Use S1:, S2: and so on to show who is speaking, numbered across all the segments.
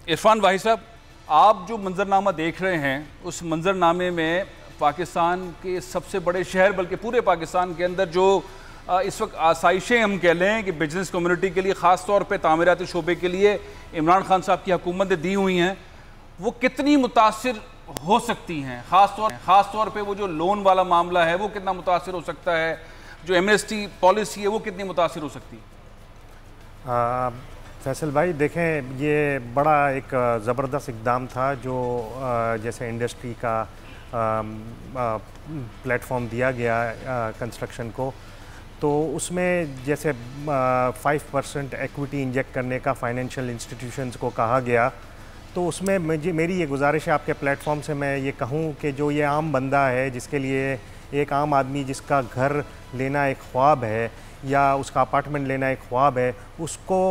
S1: इरफान भाई साहब, आप जो मंजरनामा देख रहे हैं उस मंजरनामे में पाकिस्तान के सबसे बड़े शहर बल्कि पूरे पाकिस्तान के अंदर जो इस वक्त आसाइशें हम कह लें कि बिजनेस कम्युनिटी के लिए ख़ास तौर पे तामीराती शोबे के लिए इमरान खान साहब की हुकूमत ने दी हुई हैं, वो कितनी मुतासिर हो सकती हैं? ख़ास तौर पे वो जो लोन वाला मामला है वो कितना मुतासिर हो सकता है, जो एमनेस्टी पॉलिसी है वो कितनी मुतासिर हो सकती है?
S2: फैसल भाई देखें, ये बड़ा एक ज़बरदस्त इक़दाम था जो जैसे इंडस्ट्री का प्लेटफॉर्म दिया गया कंस्ट्रक्शन को, तो उसमें जैसे 5% एक्विटी इंजेक्ट करने का फाइनेंशियल इंस्टीट्यूशंस को कहा गया, तो उसमें मेरी ये गुजारिश है आपके प्लेटफॉर्म से, मैं ये कहूँ कि जो ये आम बंदा है जिसके लिए एक आम आदमी जिसका घर लेना एक ख्वाब है या उसका अपार्टमेंट लेना एक ख्वाब है, उसको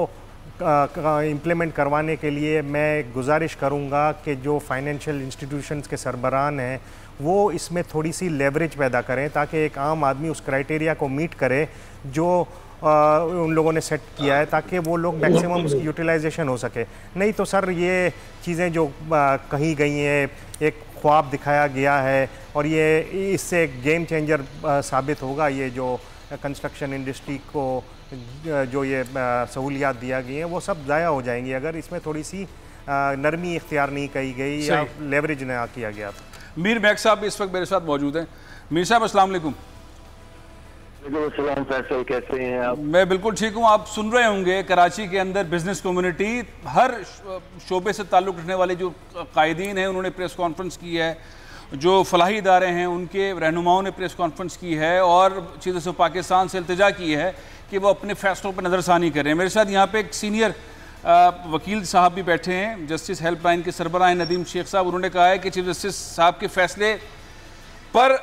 S2: इम्प्लीमेंट करवाने के लिए मैं गुजारिश करूँगा कि जो फाइनेंशियल इंस्टीट्यूशंस के सरबराहान हैं वो इसमें थोड़ी सी लेवरेज पैदा करें ताकि एक आम आदमी उस क्राइटेरिया को मीट करे जो उन लोगों ने सेट किया है, ताकि वो लोग मैक्सिमम उसकी यूटिलाइजेशन हो सके। नहीं तो सर ये चीज़ें जो कही गई हैं, एक ख्वाब दिखाया गया है और ये इससे एक गेम चेंजर साबित होगा। ये जो कंस्ट्रक्शन इंडस्ट्री को जो ये सहूलियात दिया गई हैं वो सब ज़ाया हो जाएंगी अगर इसमें थोड़ी सी नरमी इख्तियार नहीं की गई या लेवरेज ना किया गया।
S1: मीर मैक साहब भी इस वक्त मेरे साथ मौजूद हैं। मीर साहब अस्सलाम वालेकुम।
S3: फैसल, कैसे हैं आप?
S1: मैं बिल्कुल ठीक हूँ। आप सुन रहे होंगे कराची के अंदर बिजनेस कम्युनिटी, हर शोबे से ताल्लुक़ रखने वाले जो कायदीन हैं उन्होंने प्रेस कॉन्फ्रेंस की है, जो फलाही इदारे हैं उनके रहनुमाओं ने प्रेस कॉन्फ्रेंस की है और चीज़ से पाकिस्तान से इल्तिजा की है कि वो अपने फैसलों पर नज़रसानी करें। मेरे साथ यहाँ पे एक सीनियर वकील साहब भी बैठे हैं, जस्टिस हेल्पलाइन के सरबराह नदीम शेख साहब। उन्होंने कहा है कि चीफ जस्टिस साहब के फैसले पर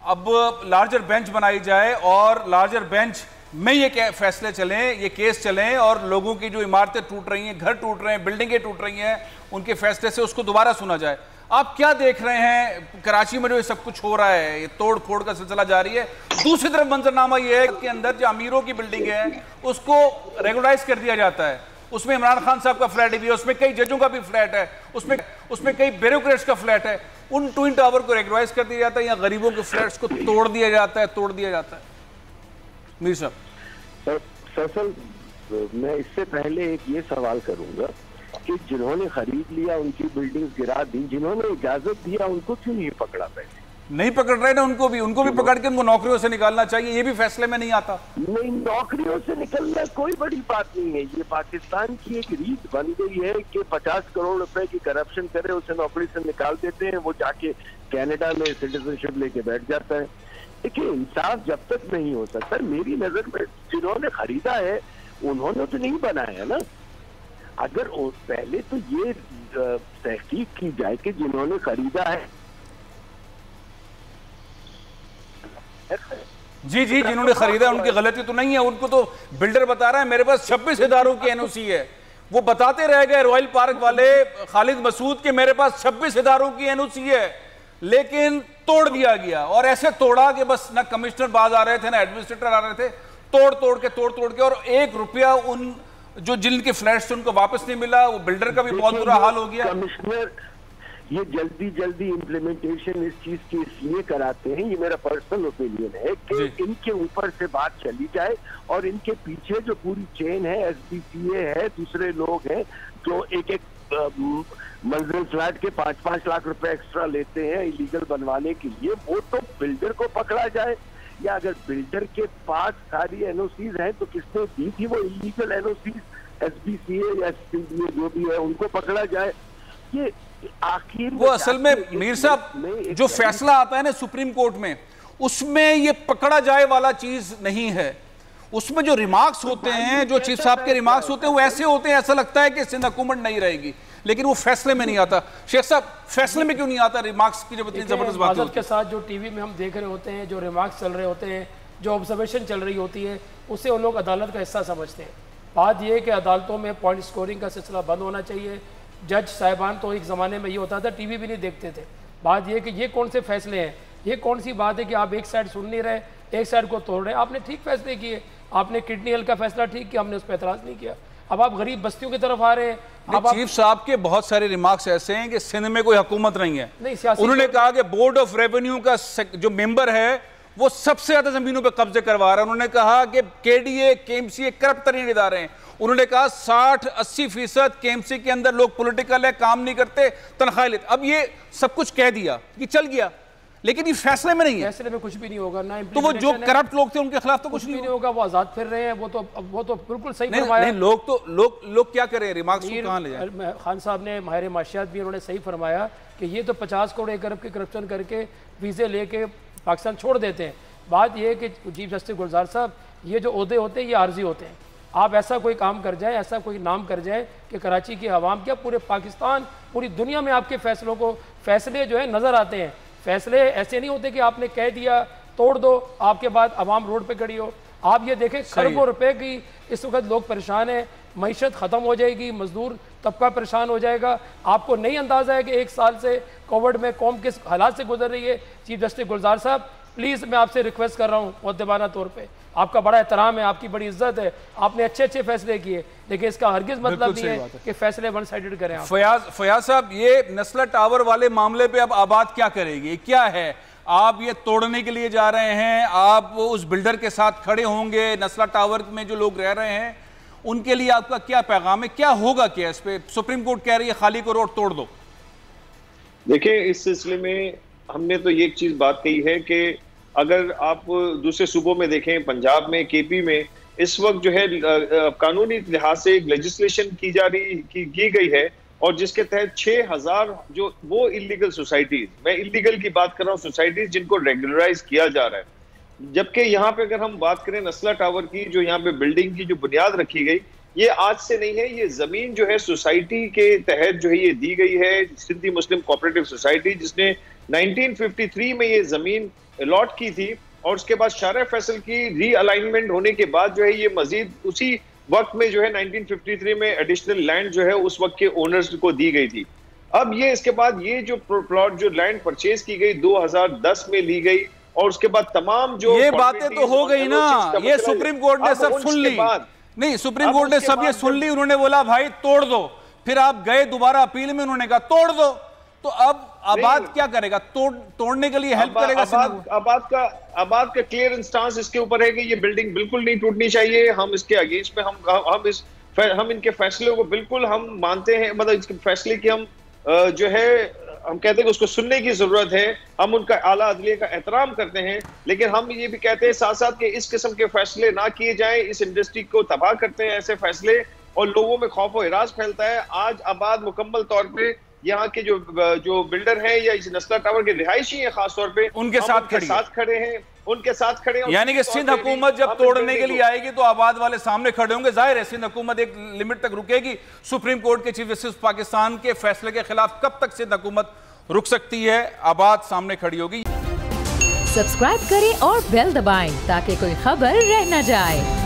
S1: अब लार्जर बेंच बनाई जाए और लार्जर बेंच में ये फैसले चलें, ये केस चलें और लोगों की जो इमारतें टूट रही हैं, घर टूट रहे हैं, बिल्डिंगें टूट रही हैं, उनके फैसले से उसको दोबारा सुना जाए। आप क्या देख रहे हैं कराची में जो ये सब कुछ हो रहा है, ये तोड़ फोड़ का सिलसिला जारी है? दूसरी तरफ मंजरनामा ये है कि अंदर जो अमीरों की बिल्डिंग है उसको रेगुलाइज कर दिया जाता है, उसमें इमरान खान साहब का फ्लैट भी है, उसमें कई जजों का भी फ्लैट है, उसमें कई ब्यूरोक्रेट्स का फ्लैट है। उन ट्विन टावर को रेगुलाइज कर दिया जाता है या गरीबों के फ्लैट्स को तोड़ दिया जाता है? मीर साहब।
S3: फैसल, मैं इससे पहले एक ये सवाल करूंगा कि जिन्होंने खरीद लिया उनकी बिल्डिंग गिरा दी, जिन्होंने इजाजत दिया उनको क्यों नहीं पकड़ा? पहले
S1: नहीं पकड़ रहे ना, उनको भी पकड़ के उनको नौकरियों से निकालना चाहिए। ये भी फैसले में नहीं आता।
S3: नहीं, नौकरियों से निकलना कोई बड़ी बात नहीं है। ये पाकिस्तान की एक रीत बन गई है कि 50 करोड़ रुपए की करप्शन करे उसे नौकरी से निकाल देते हैं, वो जाके कनाडा में सिटीजनशिप लेके बैठ जाता है। देखिए, इंसाफ जब तक नहीं हो सकता, मेरी नजर में जिन्होंने खरीदा है उन्होंने तो नहीं बनाया ना। अगर पहले तो ये तहकीक की जाए कि जिन्होंने खरीदा है
S1: जी, जिन्होंने खरीदा उनकी गलती तो नहीं है। उनको तो बिल्डर बता रहा है मेरे पास 26 इदारों की एनओसी है। वो बताते रह गए रॉयल पार्क वाले खालिद मसूद के मेरे पास 26 इदारों की एनओसी है, लेकिन तोड़ दिया गया। और ऐसे तोड़ा कि बस ना कमिश्नर बाज आ रहे थे ना एडमिनिस्ट्रेटर आ रहे थे, तोड़ के और 1 रुपया उन जो जिनके फ्लैट्स उनको वापस नहीं मिला। वो बिल्डर का भी बहुत बुरा हाल हो गया।
S3: कमिश्नर ये जल्दी इम्प्लीमेंटेशन इस चीज की इसलिए कराते हैं, ये मेरा पर्सनल ओपिनियन है कि इनके ऊपर से बात चली जाए और इनके पीछे जो पूरी चेन है, SBCA है, दूसरे लोग हैं जो एक मंजिल फ्लैट के 5-5 लाख रुपए एक्स्ट्रा लेते हैं इलीगल बनवाने के लिए, वो तो बिल्डर को पकड़ा जाए। या अगर बिल्डर के पास सारी एनओसीज हैं तो किसने दी थी वो इलीगल एनओसीज, SBCA या SPDA जो भी है, उनको पकड़ा जाए। ये आखिर
S1: वो असल में मीर साहब जो फैसला आता है ना सुप्रीम कोर्ट में, उसमें ये पकड़ा जाए वाला चीज नहीं है। उसमें जो रिमार्क्स होते हैं, जो चीफ साहब के रिमार्क्स होते हैं, वो ऐसे होते हैं ऐसा लगता है कि सिंध हुकूमत नहीं रहेगी, लेकिन वो फैसले में नहीं आता। शेख साहब, फैसले में क्यों नहीं आता रिमार्क्स की जब इतनी जबरदस्त बात होती है?
S4: के साथ जो टीवी में हम देख रहे होते हैं, जो रिमार्क्स चल रहे होते हैं, जो ऑब्जर्वेशन चल रही होती है, उससे उन लोग अदालत का हिस्सा समझते हैं। बात यह है कि अदालतों में पॉइंट स्कोरिंग का सिलसिला बंद होना चाहिए। जज साहिबान तो एक ज़माने में ये होता था टीवी भी नहीं देखते थे। बात यह कि ये कौन से फैसले हैं, ये कौन सी बात है कि आप एक साइड सुन नहीं रहे, एक साइड को तोड़ रहे हैं। आपने ठीक फैसले किए, आपने किडनी हेल्थ का फैसला ठीक किया, हमने उस पर एतराज़ नहीं किया। अब आप गरीब बस्तियों की तरफ आ रहे हैं। अब
S1: चीफ साहब के बहुत सारे रिमार्क्स ऐसे हैं कि सिंध में कोई हुकूमत नहीं है। उन्होंने कहा कि बोर्ड ऑफ रेवेन्यू का जो मेंबर है वो सबसे ज्यादा जमीनों पे कब्जे करवा रहा है। उन्होंने कहा कि केडीए केएमसी करप्ट तरीन इदारे हैं। उन्होंने कहा 60-80% केएमसी के अंदर लोग पॉलिटिकल है, काम नहीं करते, तनख्वाह लेते। अब ये सब कुछ कह दिया, ये चल गया, लेकिन ये फैसले में नहीं है।
S4: फैसले में कुछ भी नहीं होगा ना।
S1: तो वो जो करप्ट लोग थे उनके खिलाफ तो कुछ नहीं
S4: होगा, वो आजाद फिर रहे हैं। वो तो बिल्कुल सही
S1: फरमाया। नहीं, लोग क्या करें, रिमार्क्स को कहां ले जाएं?
S4: खान साहब ने, माहिर माशियात भी उन्होंने सही फरमाया कि ये तो 50 करोड़ 1 अरब की करप्शन करके वीजे लेके पाकिस्तान छोड़ देते हैं। बात यह है कि चीफ जस्टिस गुलजार साहब, ये जो ओहदे होते हैं ये आर्जी होते हैं। आप ऐसा कोई काम कर जाए, ऐसा कोई नाम कर जाए कि कराची की आवाम, क्या पूरे पाकिस्तान, पूरी दुनिया में आपके फैसलों को, फैसले जो है नज़र आते हैं। फैसले ऐसे नहीं होते कि आपने कह दिया तोड़ दो, आपके बाद आवाम रोड पे खड़ी हो। आप ये देखें, खरबों रुपए की इस वक्त लोग परेशान हैं, मईशत ख़त्म हो जाएगी, मजदूर तबका परेशान हो जाएगा। आपको नहीं अंदाज़ा है कि 1 साल से कोविड में कौम किस हालात से गुजर रही है। चीफ जस्टिस गुलजार साहब, प्लीज़ मैं आपसे रिक्वेस्ट कर रहा हूँ मुअद्दबाना तौर पे, आपका बड़ा एहतराम है, आपकी बड़ी इज्जत है, आपने अच्छे फैसले किए, लेकिन इसका हरगिज़ मतलब नहीं है कि फैसले वन साइडेड करें आप।
S1: फयाज साहब, ये नस्ला टावर वाले मामले पे अब आबाद क्या करेगी, क्या है? आप ये तोड़ने के लिए जा रहे हैं, आप उस बिल्डर के साथ खड़े होंगे, नस्ला टावर में जो लोग रह रहे हैं उनके लिए आपका क्या पैगाम है, क्या होगा? क्या इस पे सुप्रीम कोर्ट कह रही है खाली को रोड तोड़ दो?
S5: देखिए, इस सिलसिले में हमने तो ये एक चीज बात कही है कि अगर आप दूसरे सूबों में देखें, पंजाब में, केपी में इस वक्त जो है कानूनी लिहाज से एक लेजिस्लेशन की गई है और जिसके तहत 6000 जो वो इलीगल सोसाइटीज, मैं इलीगल की बात कर रहा हूँ, सोसाइटीज जिनको रेगुलराइज किया जा रहा है। जबकि यहाँ पे अगर हम बात करें नस्ला टावर की, जो यहाँ पे बिल्डिंग की जो बुनियाद रखी गई, ये आज से नहीं है। ये जमीन जो है सोसाइटी के तहत जो है ये दी गई है, सिंधी मुस्लिम कोऑपरेटिव सोसाइटी, जिसने 1953 में ये जमीन अलॉट की थी और उसके बाद शारा फैसल की रीअलाइनमेंट होने के बाद जो है ये मजीद उसी वक्त में जो है 1953 में एडिशनल लैंड जो है उस वक्त के ओनर्स को दी गई थी। अब ये इसके बाद ये जो प्लॉट, जो लैंड परचेज की गई 2010 में ली गई और उसके बाद तमाम जो
S1: ये बातें तो हो गई ना, ये सुप्रीम कोर्ट ने सब सुन ली। नहीं, सुप्रीम कोर्ट ने सब ये सुन ली, उन्होंने बोला भाई तोड़ दो, फिर आप गए दोबारा अपील में, उन्होंने कहा तोड़ दो, तो अब आबाद क्या करेगा? तोड़ने के लिए हेल्प करेगा?
S5: आबाद का क्लियर इंस्टांस इसके ऊपर है कि ये बिल्डिंग बिल्कुल नहीं टूटनी चाहिए। हम इसके अगेंस्ट में हम इनके फैसले को बिल्कुल हम मानते हैं, मतलब इसके फैसले की हम जो है हम कहते हैं कि उसको सुनने की जरूरत है। हम उनका आला अदलिया का एहतराम करते हैं, लेकिन हम ये भी कहते हैं साथ साथ कि इस किस्म के फैसले ना किए जाएं। इस इंडस्ट्री को तबाह करते हैं ऐसे फैसले और लोगों में खौफ और हिरास फैलता है। आज आबाद मुकम्मल तौर पे यहाँ के जो बिल्डर हैं या इस नस्ला टावर के रिहायशी हैं, खास तौर पे
S1: उनके साथ खड़े हैं,
S5: उनके साथ खड़े हैं।
S1: यानी कि सिंध हुकूमत जब तोड़ने के लिए आएगी तो आबाद वाले सामने खड़े होंगे। जाहिर है सिंध हुकूमत एक लिमिट तक रुकेगी। सुप्रीम कोर्ट के चीफ जस्टिस पाकिस्तान के फैसले के खिलाफ कब तक सिंध हुकूमत रुक सकती है? आबाद सामने खड़ी होगी।
S6: सब्सक्राइब करें और बेल दबाएं ताकि कोई खबर रह न जाए।